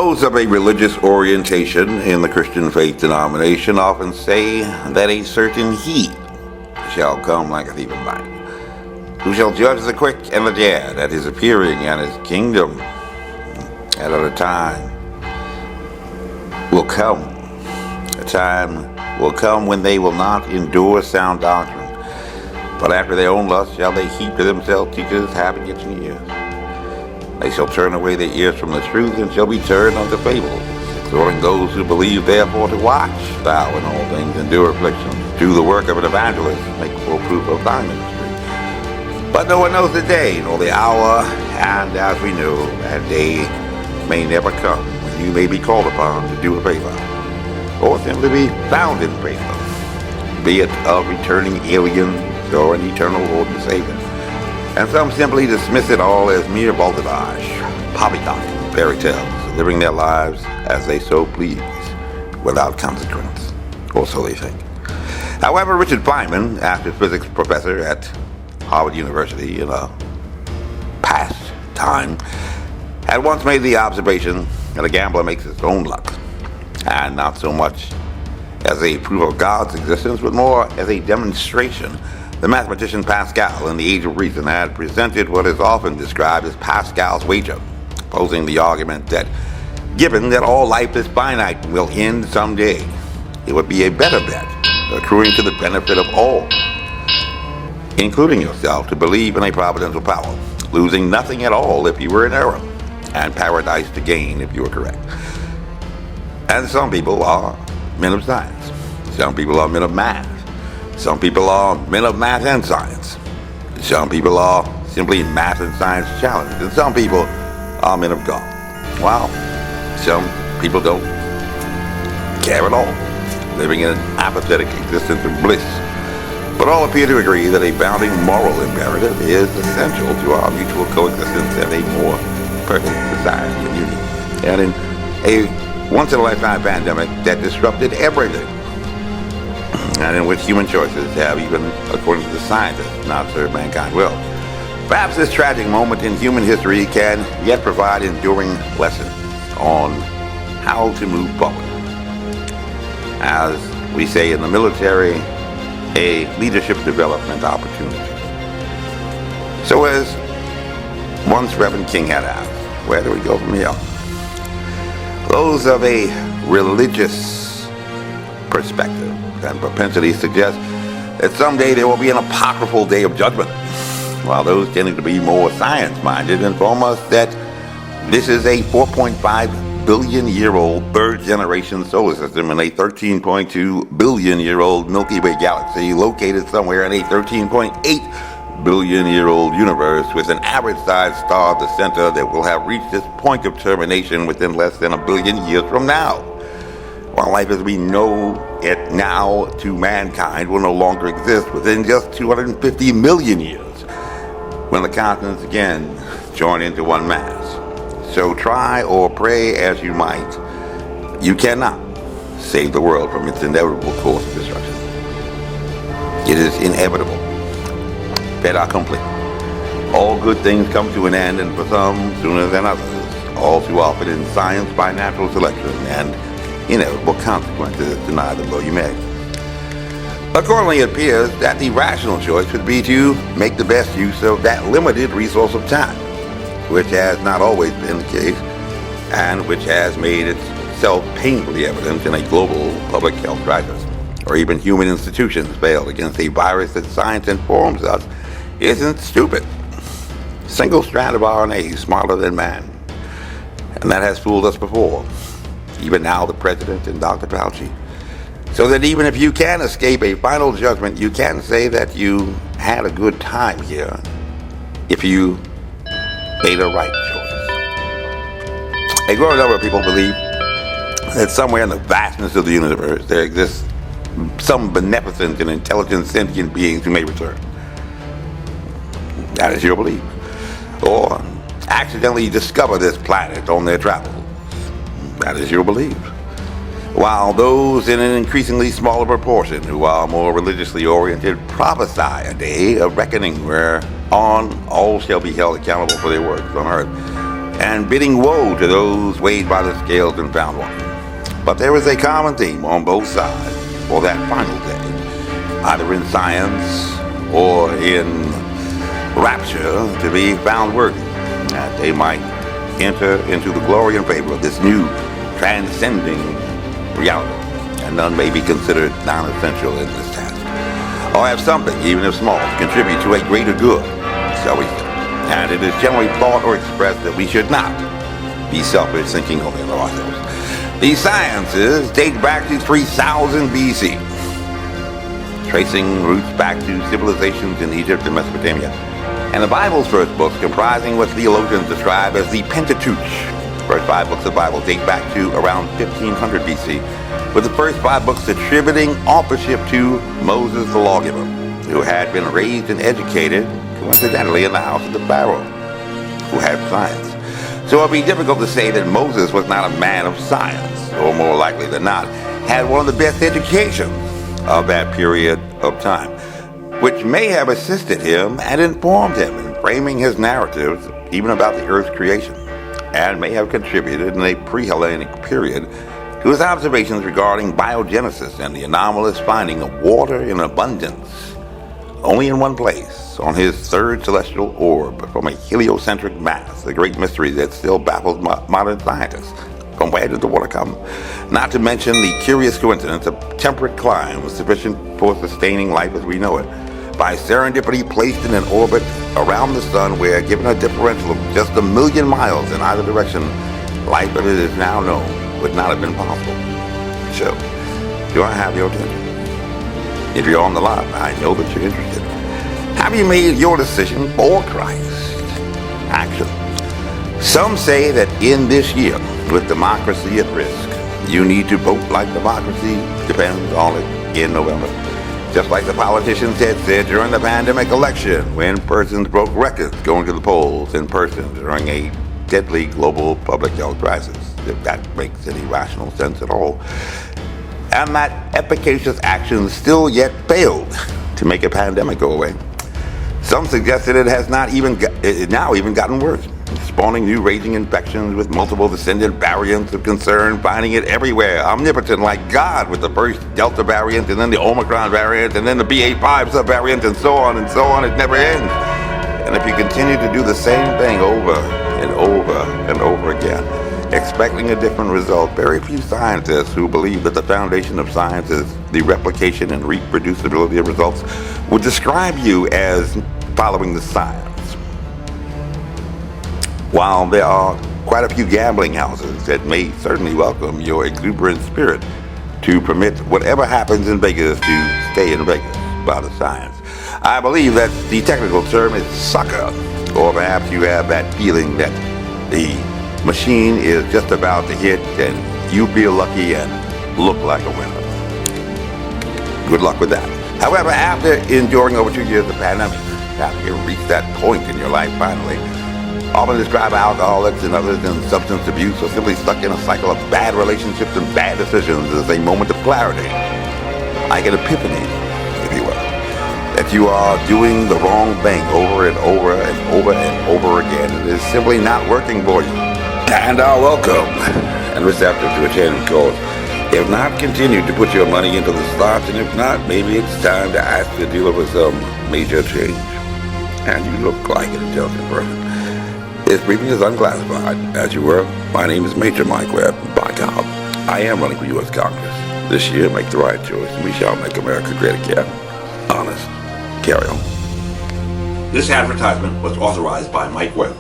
Those of a religious orientation in the Christian faith denomination often say that a certain He shall come like a thief in the night, who shall judge the quick and the dead at His appearing and His kingdom. And at a time will come when they will not endure sound doctrine, but after their own lust shall they heap to themselves teachers having itching ears. They shall turn away their ears from the truth and shall be turned unto fables, exhorting those who believe therefore to watch thou in all things, endure affliction, do the work of an evangelist, make full proof of thy ministry. But no one knows the day nor the hour, and as we know, that day may never come when you may be called upon to do a favor, or simply be found in favor, be it of returning aliens or an eternal Lord and Savior. And some simply dismiss it all as mere balderdash, poppycock, fairy tales, living their lives as they so please, without consequence, or so they think. However, Richard Feynman, astrophysics professor at Harvard University in a past time, had once made the observation that a gambler makes his own luck, and not so much as a proof of God's existence, but more as a demonstration. The mathematician Pascal, in the Age of Reason, had presented what is often described as Pascal's wager, posing the argument that, given that all life is finite and will end someday, it would be a better bet, accruing to the benefit of all, including yourself, to believe in a providential power, losing nothing at all if you were in error, and paradise to gain if you were correct. And some people are men of science. Some people are men of math. Some people are men of math and science. Some people are simply math and science challenged. And some people are men of God. Well, some people don't care at all, living in an apathetic existence of bliss. But all appear to agree that a bounding moral imperative is essential to our mutual coexistence and a more perfect society and union. And in a once-in-a-lifetime pandemic that disrupted everything, and in which human choices have, even according to the scientists, not served mankind well. Perhaps this tragic moment in human history can yet provide enduring lessons on how to move forward. As we say in the military, a leadership development opportunity. So as once Reverend King had asked, where do we go from here? Those of a religious perspective and propensity suggest that someday there will be an apocryphal day of judgment, while those tending to be more science-minded inform us that this is a 4.5 billion-year-old third-generation solar system in a 13.2 billion-year-old Milky Way galaxy located somewhere in a 13.8 billion-year-old universe with an average-sized star at the center that will have reached its point of termination within less than a billion years from now. While life as we know it now to mankind will no longer exist within just 250 million years, when the continents again join into one mass. So try or pray as you might, you cannot save the world from its inevitable course of destruction. It is inevitable. Fait accompli. All good things come to an end, and for some sooner than others, all too often in science by natural selection, and inevitable consequences deny them though you may. Accordingly, it appears that the rational choice would be to make the best use of that limited resource of time, which has not always been the case, and which has made itself painfully evident in a global public health crisis, or even human institutions failed against a virus that science informs us isn't stupid. Single strand of RNA smarter than man, and that has fooled us before. Even now, the President and Dr. Fauci. So that even if you can escape a final judgment, you can say that you had a good time here if you made a right choice. A growing number of people believe that somewhere in the vastness of the universe there exists some beneficent and intelligent sentient beings who may return. That is your belief. Or accidentally discover this planet on their travels. That is your belief. While those in an increasingly smaller proportion who are more religiously oriented prophesy a day of reckoning whereon all shall be held accountable for their works on earth. and bidding woe to those weighed by the scales and found wanting. But there is a common theme on both sides for that final day, either in science or in rapture, to be found worthy, that they might enter into the glory and favor of this new transcending reality, and none may be considered non-essential in this task, or have something, even if small, to contribute to a greater good, shall we say. And it is generally thought or expressed that we should not be selfish, thinking only of ourselves. These sciences date back to 3000 BC, tracing roots back to civilizations in Egypt and Mesopotamia, and the Bible's first books, comprising what theologians describe as the Pentateuch. First 5 books of the Bible date back to around 1500 BC, with the first 5 books attributing authorship to Moses the lawgiver, who had been raised and educated, coincidentally, in the house of the Pharaoh, who had science. So it would be difficult to say that Moses was not a man of science, or more likely than not, had one of the best educations of that period of time, which may have assisted him and informed him in framing his narratives even about the earth's creation, and may have contributed in a pre-Hellenic period to his observations regarding biogenesis and the anomalous finding of water in abundance only in one place, on his third celestial orb from a heliocentric mass, a great mystery that still baffles modern scientists. From where did the water come? Not to mention the curious coincidence of temperate climes sufficient for sustaining life as we know it, by serendipity placed in an orbit around the sun where, given a differential of just 1 million miles in either direction, life as it is now known would not have been possible. So, do I have your attention? If you're on the line, I know that you're interested. Have you made your decision for Christ? Action. Some say that in this year, with democracy at risk, you need to vote like democracy depends on it in November. Just like the politicians had said during the pandemic election, when persons broke records going to the polls in person during a deadly global public health crisis, if that makes any rational sense at all. And that efficacious action still yet failed to make a pandemic go away. Some suggest that it has now even gotten worse, spawning new raging infections with multiple descendant variants of concern, finding it everywhere, omnipotent like God, with the first Delta variant, and then the Omicron variant, and then the BA5 subvariant, and so on and so on. It never ends. And if you continue to do the same thing over and over and over again, expecting a different result, very few scientists who believe that the foundation of science is the replication and reproducibility of results would describe you as following the science. While there are quite a few gambling houses that may certainly welcome your exuberant spirit to permit whatever happens in Vegas to stay in Vegas by the science, I believe that the technical term is sucker, or perhaps you have that feeling that the machine is just about to hit and you feel lucky and look like a winner. Good luck with that. However, after enduring over 2 years of pandemic, after you reach that point in your life finally, often describe alcoholics and others in substance abuse or simply stuck in a cycle of bad relationships and bad decisions as a moment of clarity, like an epiphany, if you will, that you are doing the wrong thing over and over and over and over again. It is simply not working for you, and are welcome and receptive to a change of course. If not, continue to put your money into the slots, and if not, maybe it's time to ask the dealer for some major change. And you look like an intelligent person. This briefing is unclassified. As you were, my name is Major Mike Webb. By God, I am running for U.S. Congress. This year, make the right choice, and we shall make America great again. Honest. Carry on. This advertisement was authorized by Mike Webb.